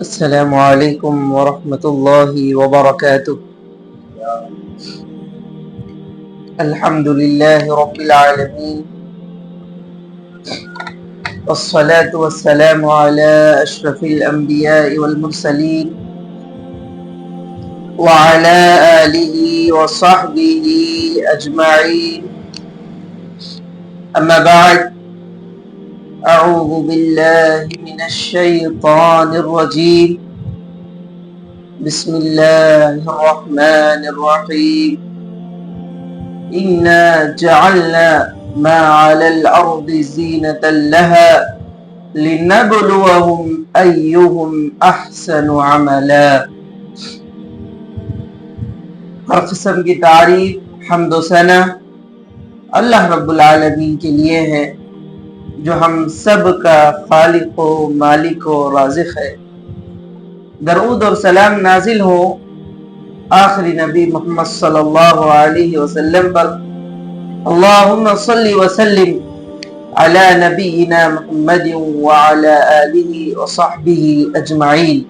السلام علیکم ورحمۃ اللہ وبرکاتہ۔ الحمد للہ رب العالمین، والصلاة والسلام علی اشرف الانبیاء والمرسلین، وعلی آلہ وصحبہ اجمعین، اما بعد، اعوذ باللہ من الشیطان الرجیم، بسم اللہ الرحمن الرحیم، انا جعلنا ما على الارض زینة لها لنبلوهم ایہم احسن عملا۔ ہر قسم کی تعریف، حمد و ثنا اللہ رب العالمین کے لیے ہے، جو ہم سب کا خالق و مالک و رازق ہے۔ درود اور سلام نازل ہو آخری نبی محمد صلی اللہ علیہ وسلم پر۔ اللہم صلی وسلم علی نبینا محمد وعلی آلہ وصحبہ اجمعین۔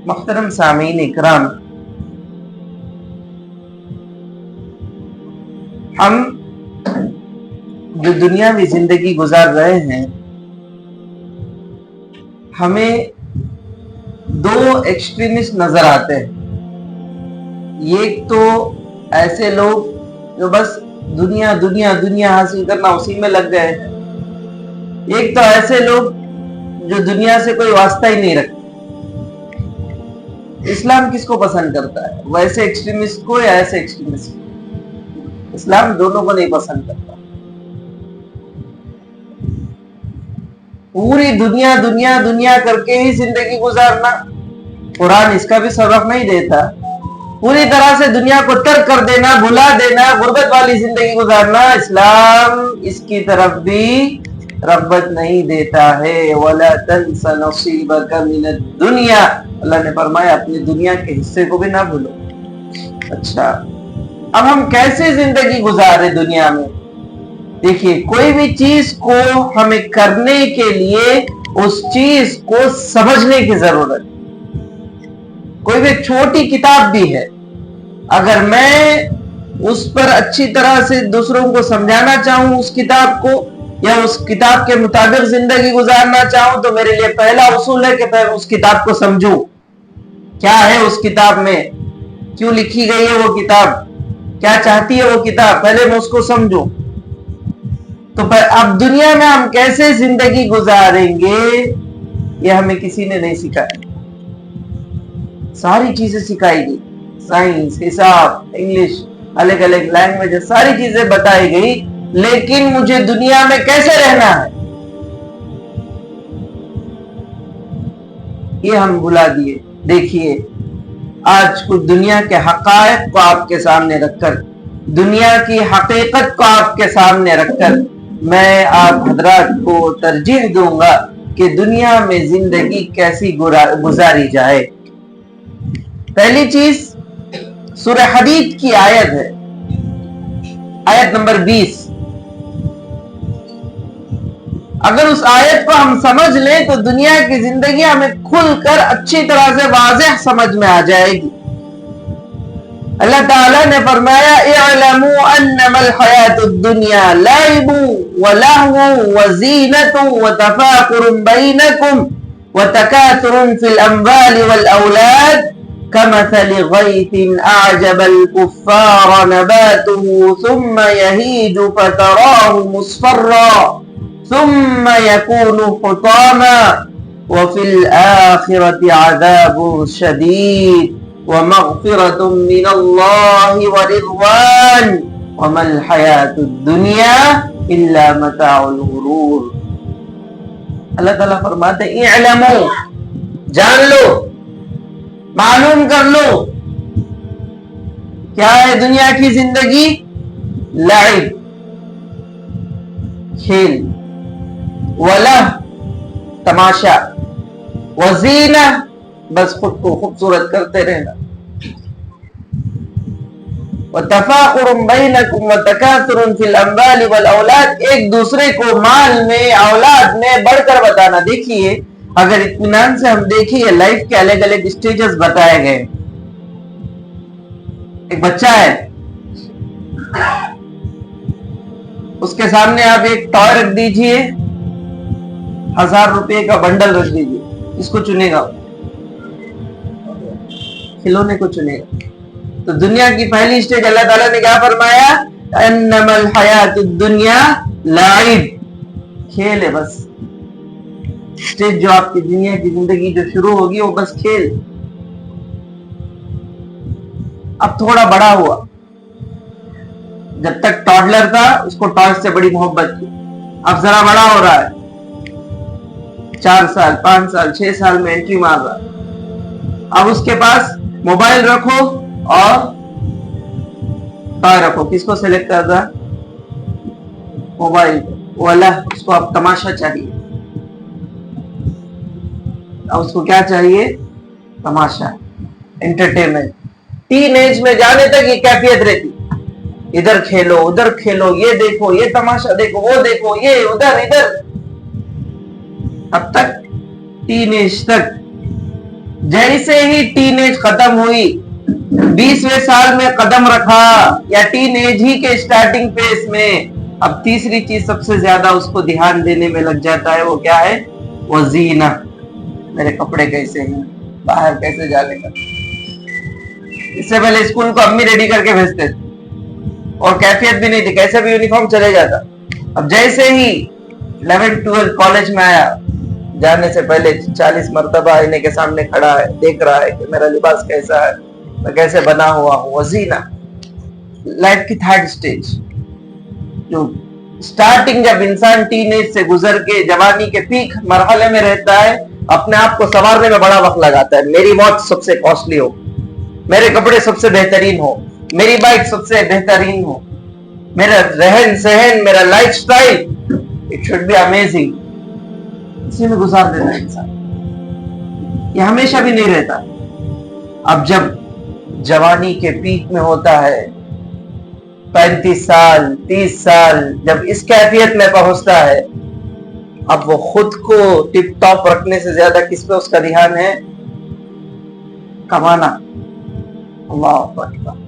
محترم سامعین اکرام، ہم جو دنیاوی زندگی گزار رہے ہیں، ہمیں دو ایکسٹریمسٹ نظر آتے ہیں۔ ایک تو ایسے لوگ جو بس دنیا دنیا دنیا حاصل کرنا اسی میں لگ گئے ہیں، ایک تو ایسے لوگ جو دنیا سے کوئی واسطہ ہی نہیں رکھتے۔ اسلام کس کو پسند کرتا ہے، ویسے ایکسٹریمسٹ کو یا ایسے ایکسٹریمسٹ کو؟ اسلام دونوں کو نہیں پسند کرتا۔ پوری دنیا دنیا دنیا کر کے ہی زندگی گزارنا، قرآن اس کا بھی سبق نہیں دیتا۔ پوری طرح سے دنیا کو ترک کر دینا، بھلا دینا، غربت والی زندگی گزارنا، اسلام اس کی طرف بھی رغبت نہیں دیتا ہے۔ وَلَا تَنْسَ نَصِيبَكَ مِنَ الدُّنْيَا، اللہ نے فرمایا اپنی دنیا کے حصے کو بھی نہ بھولو۔ اچھا، اب ہم کیسے زندگی گزارے دنیا میں؟ دیکھیے، کوئی بھی چیز کو ہمیں کرنے کے لیے اس چیز کو سمجھنے کی ضرورت ہے۔ کوئی بھی چھوٹی کتاب بھی ہے، اگر میں اس پر اچھی طرح سے دوسروں کو سمجھانا چاہوں اس کتاب کو، یا اس کتاب کے مطابق زندگی گزارنا چاہوں، تو میرے لیے پہلا اصول ہے کہ میں اس کتاب کو سمجھوں۔ کیا ہے اس کتاب میں، کیوں لکھی گئی ہے وہ کتاب، کیا چاہتی ہے وہ کتاب، پہلے میں اس کو سمجھوں۔ تو اب دنیا میں ہم کیسے زندگی گزاریں گے، یہ ہمیں کسی نے نہیں سکھایا۔ ساری چیزیں سکھائی گئی، سائنس، حساب، انگلش، الگ الگ لینگویج، ساری چیزیں بتائی گئی، لیکن مجھے دنیا میں کیسے رہنا ہے یہ ہم بھلا دیے۔ دیکھیے، آج کچھ دنیا کے حقائق کو آپ کے سامنے رکھ کر، دنیا کی حقیقت کو آپ کے سامنے رکھ کر، میں آپ حضرات کو ترجیح دوں گا کہ دنیا میں زندگی کیسی گزاری جائے۔ پہلی چیز سورہ حدید کی آیت ہے، آیت نمبر 20۔ اگر اس آیت کو ہم سمجھ لیں تو دنیا کی زندگی ہمیں کھل کر اچھی طرح سے واضح سمجھ میں آ جائے گی۔ اللہ تعالیٰ نے فرمایا اعلموا انما الحیاۃ الدنیا لعب ولہو وزینۃ وتفاخر بینکم وتکاثر فی الاموال والاولاد کمثل غیث اعجب الکفار نباته ثم یہیج فتراہ مصفرا ثم یکون حطاما وفی الآخرۃ عذاب شدید ومغفرۃ من اللہ ورضوان وما الحیاۃ الدنیا الا متاع الغرور۔ اللہ تعالیٰ فرماتے ہیں اعلموا، جان لو، معلوم کر لو، کیا ہے دنیا کی زندگی؟ لعب، کھیل، ولہ، تماشا، وزینہ، بس خود کو خوبصورت کرتے رہنا، وتفاخر بینکم وتکاثر فی الاموال والاولاد، ایک دوسرے کو مال میں، اولاد میں بڑھ کر بتانا۔ دیکھیے، اگر اطمینان سے ہم دیکھیں یہ لائف کے الگ الگ اسٹیجز بتائے گئے. ایک بچہ ہے, اس کے سامنے آپ ایک ٹوائے رکھ دیجئے, 1000 روپے کا بنڈل رکھ دیجئے, اس کو چنے گا, کھلونے کو چنے گا. تو دنیا کی پہلی اسٹیج اللہ تعالیٰ نے کیا فرمایا؟ انما الحیات الدنیا لعب, کھیل ہے بس. اسٹیج جو آپ کی دنیا کی زندگی جو شروع ہوگی وہ بس کھیل. اب تھوڑا بڑا ہوا, جب تک ٹاڈلر تھا اس کو ٹوائز سے بڑی محبت تھی. اب ذرا بڑا ہو رہا ہے, 4 سال 5 سال 6 سال میں انٹری مار رہا ہے. اب اس کے پاس موبائل رکھو اور ٹوائے رکھو, کس کو سلیکٹ کرتا؟ موبائل. وہ اللہ, اس کو اب تماشا چاہیے. اب اس کو کیا چاہیے؟ تماشا, انٹرٹینمنٹ. ٹین ایج میں جانے تک یہ کیفیت رہتی, ادھر کھیلو ادھر کھیلو, یہ دیکھو یہ تماشا دیکھو, وہ دیکھو یہ ادھر ادھر, اب تک ٹین ایج تک. جیسے ہی ٹین ایج ختم ہوئی, 20ویں سال میں قدم رکھا یا ٹین ایج ہی کے سٹارٹنگ فیز میں, اب تیسری چیز سب سے زیادہ اس کو دھیان دینے میں لگ جاتا ہے. وہ کیا ہے؟ وہ زینہ. میرے کپڑے کیسے ہیں, باہر کیسے جانے کا. اس سے پہلے اسکول کو امی ریڈی کر کے بھیجتے تھے اور کیفیت بھی نہیں تھی, کیسے بھی یونیفارم چلے جاتا. اب جیسے ہی 11-12 کالج میں آیا, جانے سے پہلے 40 مرتبہ آئینے کے سامنے کھڑا ہے, دیکھ رہا ہے کہ میرا لباس کیسا ہے, میں کیسے بنا ہوا ہوں. وزینہ لائف کی تھرڈ سٹیج. جو سٹارٹنگ جب انسان ٹین ایج سے گزر کے جوانی کے پیک مرحلے میں رہتا ہے, اپنے آپ کو سنوارنے میں بڑا وقت لگاتا ہے. میری موت سب سے کاسٹلی ہو, میرے کپڑے سب سے بہترین ہو, میری بائک سب سے بہترین ہو, میرا رہن سہن, میرا lifestyle, it should be amazing. اسی میں گزار دیتا ہے انسان. یہ ہمیشہ بھی نہیں رہتا. اب جب جوانی کے پیک میں ہوتا ہے, 35 سال 30 سال, جب اس کیفیت میں پہنچتا ہے, اب وہ خود کو ٹپ ٹاپ رکھنے سے زیادہ کس پہ اس کا دھیان ہے؟ کمانا. اللہ اکبر.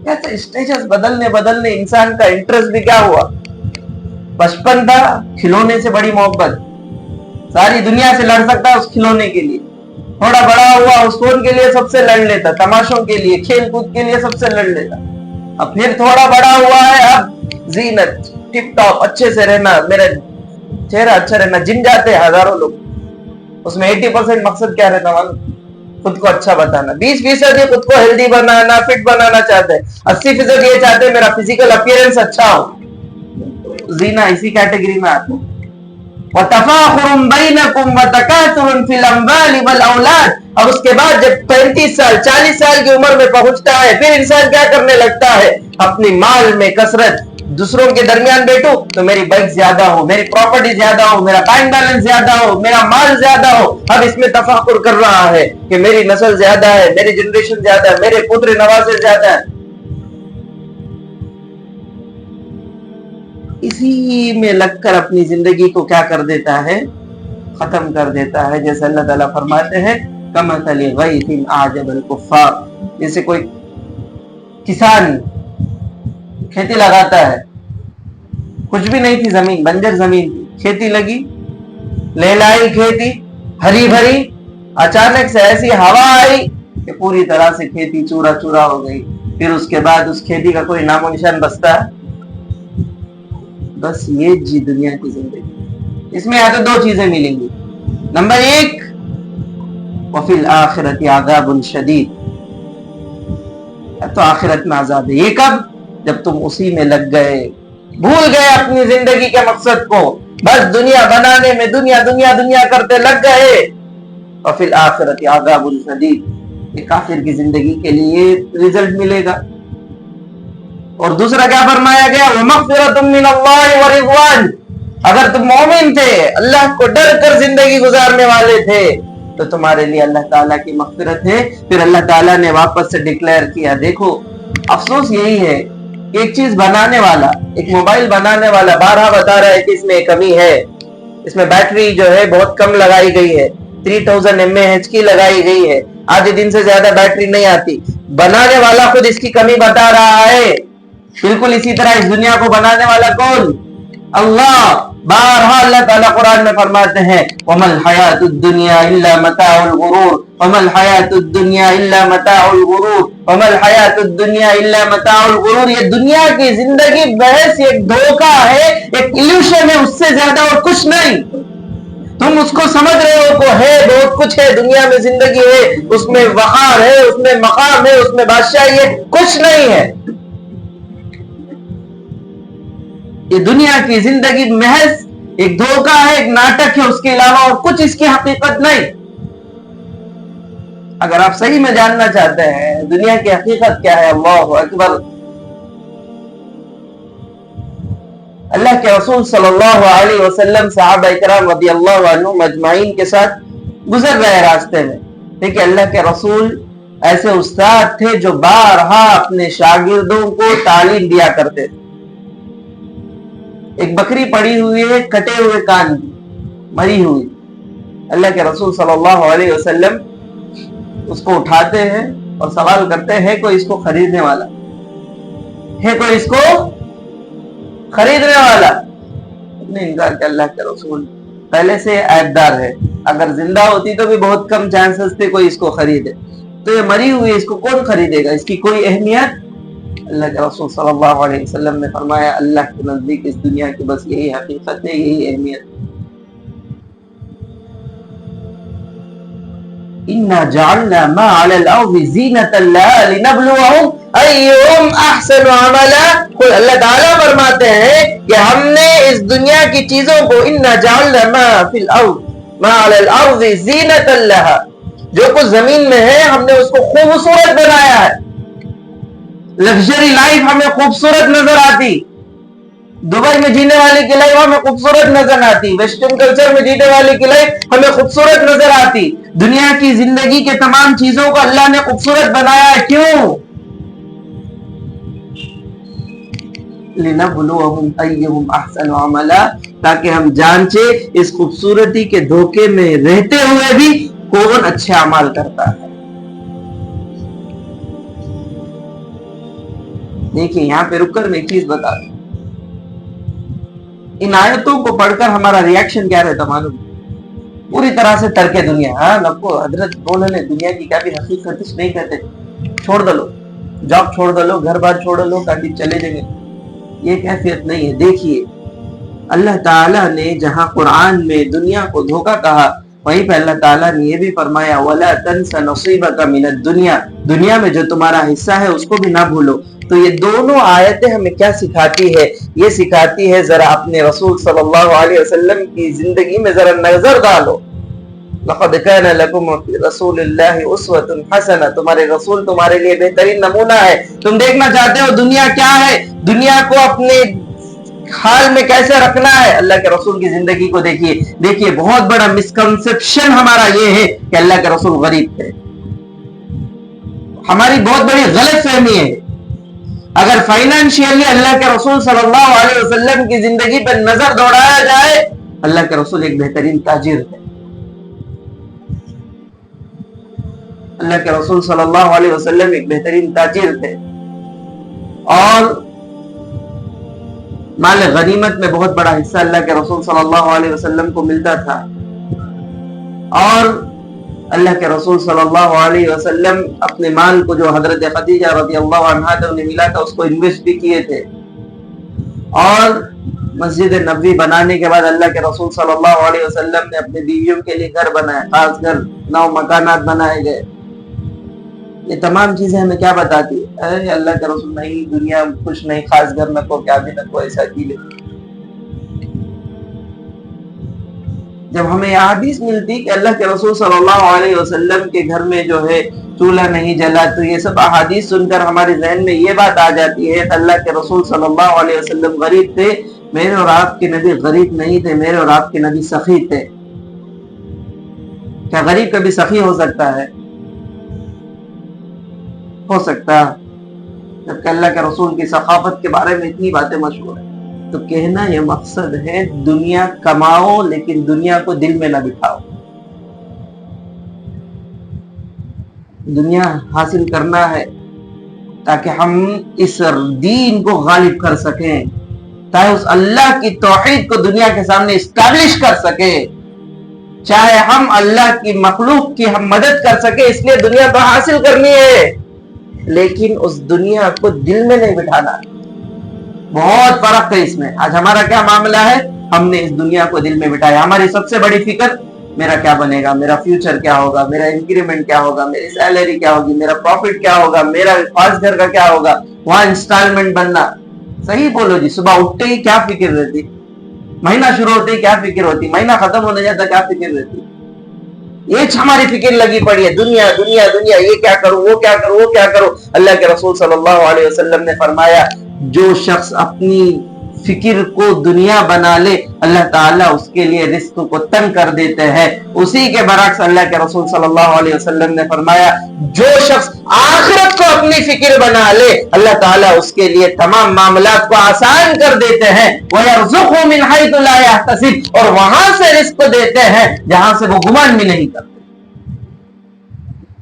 کہتے اسٹیجز بدلنے انسان کا انٹرسٹ بھی کیا ہوا؟ بچپن تھا, کھلونے سے بڑی محبت, ساری دنیا سے لڑ سکتا اس کھلونے کے لیے. تھوڑا بڑا ہوا, اس فون کے لیے سب سے لڑ لیتا, تماشوں کے لیے, کھیل کود کے لیے سب سے لڑ لیتا. اب پھر تھوڑا بڑا ہوا ہے, اب زینت, ٹپ ٹاپ, اچھے سے رہنا, میرا چہرہ اچھا رہنا. جم جاتے ہیں ہزاروں لوگ, اس میں 80% مقصد کیا رہتا ہے؟ خود کو اچھا بتانا. 20% یہ خود کو ہیلدی بنانا, فٹ بنانا چاہتے ہیں. 80% یہ چاہتے ہیں میرا فزیکل اپیئرنس اچھا ہو. زینہ اسی کیٹیگری میں آتے ہیں. وَتَفَاخُرٌ بَيْنَكُمْ وَتَكَاثُرٌ فِي الْأَمْوَالِ وَالْأَوْلَادِ. اب اس کے بعد جب 35 سال 40 سال کی عمر میں پہنچتا ہے, پھر انسان کیا کرنے لگتا ہے؟ اپنی مال میں کثرت. دوسروں کے درمیان بیٹھو تو میری بائک زیادہ ہو, میری پراپرٹی زیادہ ہو, میرا بینک بیلنس زیادہ ہو, میرا مال زیادہ ہو. اب اس میں تفاخر کر رہا ہے کہ میری نسل زیادہ ہے, میری جنریشن زیادہ ہے, میرے پتر نوازے زیادہ ہے. اسی میں لگ کر اپنی زندگی کو کیا کر دیتا ہے؟ ختم کر دیتا ہے. جیسے اللہ تعالیٰ فرماتے ہیں کمثل غیث اعجب الکفار. جیسے کوئی کسان کھیتی لگاتا ہے, کچھ بھی نہیں تھی زمین, بنجر زمین تھی, کھیتی لگی, لہلائی کھیتی ہری بھری, اچانک سے ایسی ہوا آئی کہ پوری طرح سے کھیتی چورا چورا ہو گئی. پھر اس کے بعد اس کھیتی کا کوئی نام و نشان بچتا ہے؟ بس یہ جی دنیا کی زندگی. اس میں یا تو 2 چیزیں ملیں گی. نمبر 1, وفی الآخرۃ عذاب شدید, تو آخرت میں عذاب ہے. یہ کب؟ جب تم اسی میں لگ گئے, بھول گئے اپنی زندگی کے مقصد کو, بس دنیا بنانے میں دنیا دنیا دنیا کرتے لگ گئے. وفی الآخرۃ عذاب شدید. یہ کافر کی زندگی کے لیے رزلٹ ملے گا. اور دوسرا کیا فرمایا گیا؟ وَمَغْفِرَةٌ مِّنَ اللَّهِ وَرِضْوَانٌ. اگر تم مومن تھے, اللہ کو ڈر کر زندگی گزارنے والے تھے, تو تمہارے لیے اللہ تعالیٰ کی مغفرت ہے. پھر اللہ تعالیٰ نے واپس سے ڈکلیئر کیا. دیکھو افسوس یہی ہے کہ ایک چیز بنانے والا, ایک موبائل بنانے والا 12 بتا رہا ہے کہ اس میں ایک کمی ہے, اس میں بیٹری جو ہے بہت کم لگائی گئی ہے, 3000 mAh کی لگائی گئی ہے, آدھے دن سے زیادہ بیٹری نہیں آتی. بنانے والا خود اس کی کمی بتا رہا ہے. بالکل اسی طرح اس دنیا کو بنانے والا کون؟ اللہ. بارہا اللہ تعالیٰ قرآن میں فرماتے ہیں وَمَا الْحَيَاةُ الدُّنْيَا إِلَّا مَتَاعُ الْغُرُورِ وَمَا الْحَيَاةُ الدُّنْيَا إِلَّا مَتَاعُ الْغُرُورِ وَمَا الْحَيَاةُ الدُّنْيَا إِلَّا مَتَاعُ الْغُرُورِ. یہ دنیا کی زندگی بحث ایک دھوکہ ہے, ایک ایلیوشن ہے, اس سے زیادہ اور کچھ نہیں. تم اس کو سمجھ رہے ہو کو ہے, بہت کچھ ہے دنیا میں, زندگی ہے, اس میں وقار ہے, اس میں مقام ہے, اس میں بادشاہی ہے, کچھ نہیں ہے. یہ دنیا کی زندگی محض ایک دھوکہ ہے, ایک ناٹک ہے, اس کے علاوہ اور کچھ اس کی حقیقت نہیں. اگر آپ صحیح میں جاننا چاہتے ہیں دنیا کی حقیقت کیا ہے, اللہ اکبر, اللہ کے رسول صلی اللہ علیہ وسلم صحابہ اکرام رضی اللہ عنہ مجمعین کے ساتھ گزر رہے راستے میں. دیکھیں اللہ کے رسول ایسے استاد تھے جو بارہا اپنے شاگردوں کو تعلیم دیا کرتے تھے. ایک بکری پڑی ہوئی ہے, کٹے ہوئے کان کی, مری ہوئی. اللہ کے رسول صلی اللہ علیہ وسلم اس کو اٹھاتے ہیں اور سوال کرتے ہیں کوئی اس کو خریدنے والا ہے, کوئی اس کو خریدنے والا. نے انکار کہ اللہ کے رسول پہلے سے عیبدار ہے, اگر زندہ ہوتی تو بھی بہت کم چانسز تھے کوئی اس کو خریدے, تو یہ مری ہوئی, اس کو کون خریدے گا, اس کی کوئی اہمیت. اللہ کے رسول صلی اللہ علیہ وسلم نے فرمایا اللہ کے نزدیک اس دنیا کی بس یہی حقیقت ہے, یہی اہمیت. اِنَّا جَعَلْنَا مَا عَلَى الْأَرْضِ زِينَةً لَهَا لِنَبْلُوَهُمْ أَيُّهُمْ أَحْسَنُ عَمَلًا. اللہ تعالیٰ فرماتے ہیں کہ ہم نے اس دنیا کی چیزوں کو اِنَّا جَعَلْنَا مَا فِي الْأَرْضِ مَا عَلَى الْأَرْضِ زِينَةً لَهَا, جو کچھ زمین میں ہے ہم نے اس کو خوبصورت بنایا ہے. لگژری لائف ہمیں خوبصورت نظر آتی, دبئی میں جینے والے کی لائف ہمیں خوبصورت نظر آتی, ویسٹرن کلچر میں جینے والے کی لائف ہمیں خوبصورت نظر آتی. دنیا کی زندگی کے تمام چیزوں کو اللہ نے خوبصورت بنایا ہے. کیوں؟ لِنَبْلُوَهُمْ أَيُّهُمْ أَحْسَنُ عَمَلًا, تاکہ ہم جانچے اس خوبصورتی کے دھوکے میں رہتے ہوئے بھی کون اچھے اعمال کرتا ہے. دیکھیں یہاں پہ رک کر میں ایک چیز بتا دوں, ان آیتوں کو پڑھ کر ہمارا ریاکشن کیا رہتا معلوم, پوری طرح سے ترک دنیا. ہاں نکو حضرت بولنے دنیا کی کیا بھی حقیقت نہیں کہتے, چھوڑ دو, جاب چھوڑ دو, گھر بار چھوڑ دو, کہیں چلے جائیں گے, یہ کیفیت نہیں ہے. دیکھیے اللہ تعالیٰ نے جہاں قرآن میں دنیا کو دھوکہ کہا, وہیں پہ اللہ تعالیٰ نے یہ بھی فرمایا وَلَا تَنْسَ نَصِيبَكَ مِنَ الدُّنْيَا, دنیا میں جو تمہارا حصہ ہے اس کو بھی نہ بھولو. تو یہ دونوں آیتیں ہمیں کیا سکھاتی ہے؟ یہ سکھاتی ہے ذرا اپنے رسول صلی اللہ علیہ وسلم کی زندگی میں ذرا نظر ڈالو. لَقَدْ كَانَ لَكُمْ فِي رَسُولِ اللَّهِ أُسْوَةٌ حَسَنَةٌ, تمہارے رسول تمہارے لیے بہترین نمونہ ہے. تم دیکھنا چاہتے ہو دنیا کیا ہے, دنیا کو اپنے حال میں کیسے رکھنا ہے, اللہ کے رسول کی زندگی کو دیکھیے. دیکھیے بہت بڑا مسکنسپشن ہمارا یہ ہے کہ اللہ کے رسول غریب تھے. ہماری بہت بڑی غلط فہمی ہے. اگر فائنینشیلی اللہ کے رسول صلی اللہ علیہ وسلم کی زندگی پر نظر دوڑایا جائے, اللہ کے رسول ایک بہترین تاجر تھے. اللہ کے رسول صلی اللہ علیہ وسلم ایک بہترین تاجر تھے, اور مال غنیمت میں بہت بڑا حصہ اللہ کے رسول صلی اللہ علیہ وسلم کو ملتا تھا. اور اللہ کے رسول صلی اللہ علیہ وسلم اپنے مال کو جو حضرت خدیجہ رضی اللہ عنہا نے انہیں ملا تھا اس کو انویسٹ بھی کیے تھے. اور مسجد نبوی بنانے کے بعد اللہ کے رسول صلی اللہ علیہ وسلم نے اپنے بیویوں کے لیے گھر بنائے, خاص گھر, 9 مکانات بنائے گئے. یہ تمام چیزیں ہمیں کیا بتاتی ہے؟ اللہ کے رسول نہیں, دنیا کچھ نہیں, خاص گھر نہ کو, کیا بھی نہ کو, ایسا چیزیں. جب ہمیں احادیث ملتی کہ اللہ کے رسول صلی اللہ علیہ وسلم کے گھر میں جو ہے چولہا نہیں جلا, تو یہ سب احادیث سن کر ہمارے ذہن میں یہ بات آ جاتی ہے کہ اللہ کے رسول صلی اللہ علیہ وسلم غریب تھے. میرے اور آپ کے نبی غریب نہیں تھے, میرے اور آپ کے نبی سخی تھے. کیا غریب کبھی سخی ہو سکتا ہے؟ ہو سکتا, جبکہ اللہ کے رسول کی ثقافت کے بارے میں اتنی باتیں مشہور ہیں. تو کہنا یہ مقصد ہے دنیا کماؤ لیکن دنیا کو دل میں نہ بٹھاؤ. دنیا حاصل کرنا ہے تاکہ ہم اس دین کو غالب کر سکیں, تاکہ اس اللہ کی توحید کو دنیا کے سامنے اسٹیبلش کر سکے, چاہے ہم اللہ کی مخلوق کی ہم مدد کر سکے, اس لیے دنیا تو حاصل کرنی ہے لیکن اس دنیا کو دل میں نہیں بٹھانا. بہت فرق ہے اس میں. آج ہمارا کیا معاملہ ہے, ہم نے اس دنیا کو دل میں بٹھایا. ہماری سب سے بڑی فکر میرا کیا بنے گا, میرا فیوچر کیا ہوگا, میرا انکریمنٹ کیا ہوگا, میری سیلری کیا ہوگی, میرا پروفٹ کیا ہوگا, میرا خاص گھر کا کیا ہوگا, وہاں انسٹالمنٹ بننا. صحیح بولو جی, صبح اٹھتے ہی کیا فکر رہتی, مہینہ شروع ہوتے ہی کیا فکر ہوتی, مہینہ ختم ہونے جاتا کیا فکر رہتی. یہ ہماری فکر لگی پڑی ہے, دنیا دنیا دنیا, یہ کیا کروں, وہ کیا کروں, وہ کیا کروں. اللہ کے رسول صلی اللہ علیہ وسلم نے فرمایا جو شخص اپنی فکر کو دنیا بنا لے اللہ تعالیٰ اس کے لیے رزق کو تنگ کر دیتے ہیں. اسی کے برعکس اللہ کے رسول صلی اللہ علیہ وسلم نے فرمایا جو شخص آخرت کو اپنی فکر بنا لے اللہ تعالیٰ اس کے لیے تمام معاملات کو آسان کر دیتے ہیں. وَيَرْزُقْهُ مِنْ حَيْثُ لَا يَحْتَسِبُ, اور وہاں سے رزق دیتے ہیں جہاں سے وہ گمان بھی نہیں کرتے.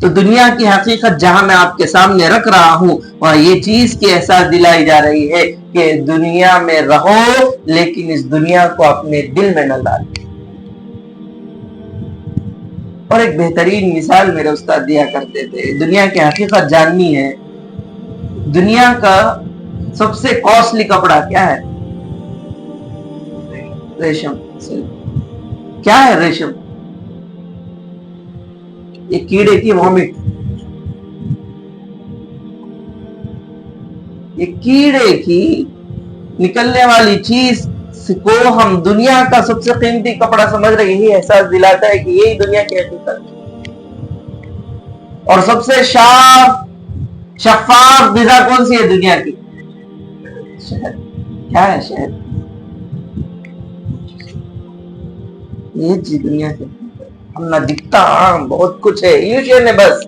تو دنیا کی حقیقت جہاں میں آپ کے سامنے رکھ رہا ہوں وہاں یہ چیز کی احساس دلائی جا رہی ہے کہ دنیا میں رہو لیکن اس دنیا کو اپنے دل میں نہ ڈالو. اور ایک بہترین مثال میرے استاد دیا کرتے تھے, دنیا کی حقیقت جاننی ہے. دنیا کا سب سے کاسٹلی کپڑا کیا ہے؟ ریشم. کیا ہے ریشم؟ یہ کیڑے کی وامٹ. یہ کیڑے کی نکلنے والی چیز کو ہم دنیا کا سب سے قیمتی کپڑا سمجھ رہے, یہی احساس دلاتا ہے کہ یہی دنیا کی حقیقت. اور سب سے شفاف غذا کون سی ہے دنیا کی؟ شہد. کیا ہے شہد؟ یہ چیز دنیا کی ہم نہ دکھتا, بہت کچھ ہے, ایلوشن ہے, بس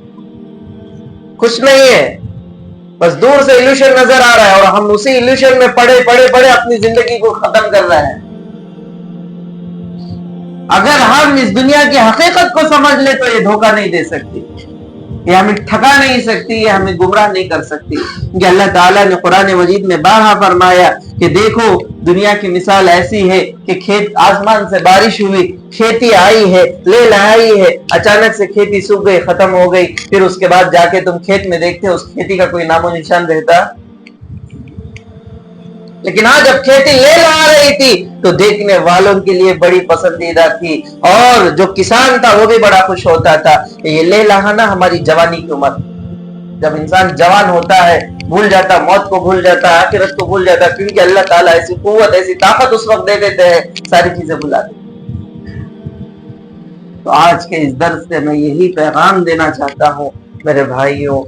کچھ نہیں ہے, بس دور سے ایلوشن نظر آ رہا ہے اور ہم اسی ایلوشن میں پڑے اپنی زندگی کو ختم کر رہے ہیں. اگر ہم اس دنیا کی حقیقت کو سمجھ لے تو یہ دھوکہ نہیں دے سکتی, یہ ہمیں ٹھگا نہیں سکتی, یہ ہمیں گمراہ نہیں کر سکتی. کہ اللہ تعالیٰ نے قرآن مجید میں بارہا فرمایا کہ دیکھو دنیا کی مثال ایسی ہے کہ کھیت, آسمان سے بارش ہوئی, کھیتی آئی ہے, لے لائی ہے, اچانک سے کھیتی سوکھ گئی, ختم ہو گئی, پھر اس کے بعد جا کے تم کھیت میں دیکھتے اس کھیتی کا کوئی نام و نشان رہتا. لیکن آج جب کھیتی لے لا رہی تھی تو دیکھنے والوں کے لیے بڑی پسندیدہ تھی, اور جو کسان تھا وہ بھی بڑا خوش ہوتا تھا. یہ لے لانا ہماری جوانی کی عمر, جب انسان جوان ہوتا ہے بھول جاتا, موت کو بھول جاتا, آخرت کو بھول جاتا, کیونکہ اللہ تعالیٰ ایسی قوت ایسی طاقت اس وقت دے دیتے ہیں, ساری چیزیں بھلا دیتے. تو آج کے اس درس سے میں یہی پیغام دینا چاہتا ہوں میرے بھائیوں,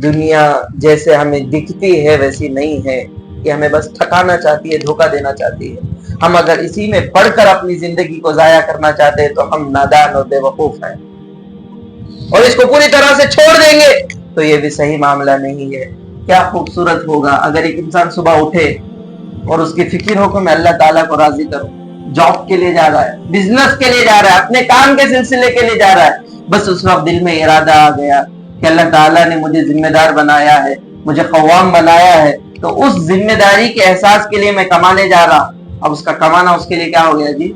دنیا جیسے ہمیں دکھتی ہے ویسی نہیں ہے, کہ ہمیں بس ٹھکانا چاہتی ہے, دھوکہ دینا چاہتی ہے. ہم اگر اسی میں پڑھ کر اپنی زندگی کو ضائع کرنا چاہتے ہیں تو ہم نادان اور بے وقوف ہیں, اور اس کو پوری طرح سے چھوڑ دیں گے تو یہ بھی صحیح معاملہ نہیں ہے. کیا خوبصورت ہوگا اگر ایک انسان صبح اٹھے اور اس کی فکر ہو کہ میں اللہ تعالیٰ کو راضی کروں. جاب کے لیے جا رہا ہے, بزنس کے لیے جا رہا ہے, اپنے کام کے سلسلے کے لیے جا رہا ہے, بس اس وقت دل میں ارادہ آ گیا کہ اللہ تعالیٰ نے مجھے ذمہ دار بنایا ہے, مجھے قوام بنایا ہے, تو اس ذمہ داری کے احساس کے لیے میں کمانے جا رہا. اب اس کا کمانا اس کے لیے کیا ہو گیا جی؟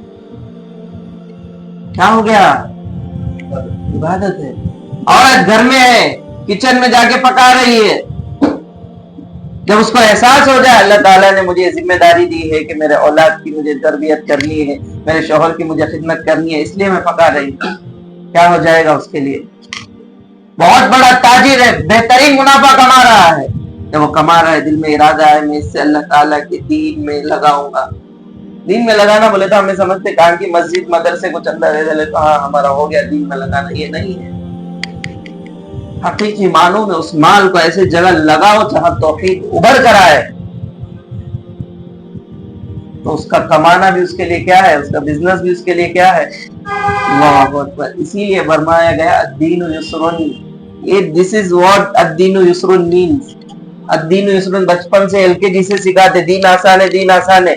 کیا ہو گیا؟ عبادت ہے. عورت گھر میں ہے, کچن میں جا کے پکا رہی ہے, جب اس کو احساس ہو جائے اللہ تعالیٰ نے مجھے ذمہ داری دی ہے کہ میرے اولاد کی مجھے تربیت کرنی ہے, میرے شوہر کی مجھے خدمت کرنی ہے, اس لیے میں پکا رہی ہوں, کیا ہو جائے گا اس کے لیے؟ بہت بڑا تاجر ہے, بہترین منافع کما رہا ہے. جب وہ کما رہا ہے دل میں ارادہ ہے میں اس سے اللہ تعالیٰ کے دین میں لگاؤں گا. دین میں لگانا بولے تو ہمیں سمجھتے کہاں کی مسجد مدرسے کو چندہ دے دے تو ہاں ہمارا ہو گیا دین میں لگانا, یہ نہیں ہے. حقیقی معنوں میں اس مال کو ایسے جگہ لگاؤ جہاں توحید ابھر کر آئے, تو اس کا کمانا بھی اس کے لیے کیا ہے, اس کا بزنس بھی اس کے لیے کیا ہے. اللہ اکبر. اسی لیے فرمایا گیا الدین یسر, یہ this is what Uddin یسر means. الدین یسر بچپن سے LKG سے سکھاتے دین آسان ہے, دین آسان ہے.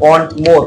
want more,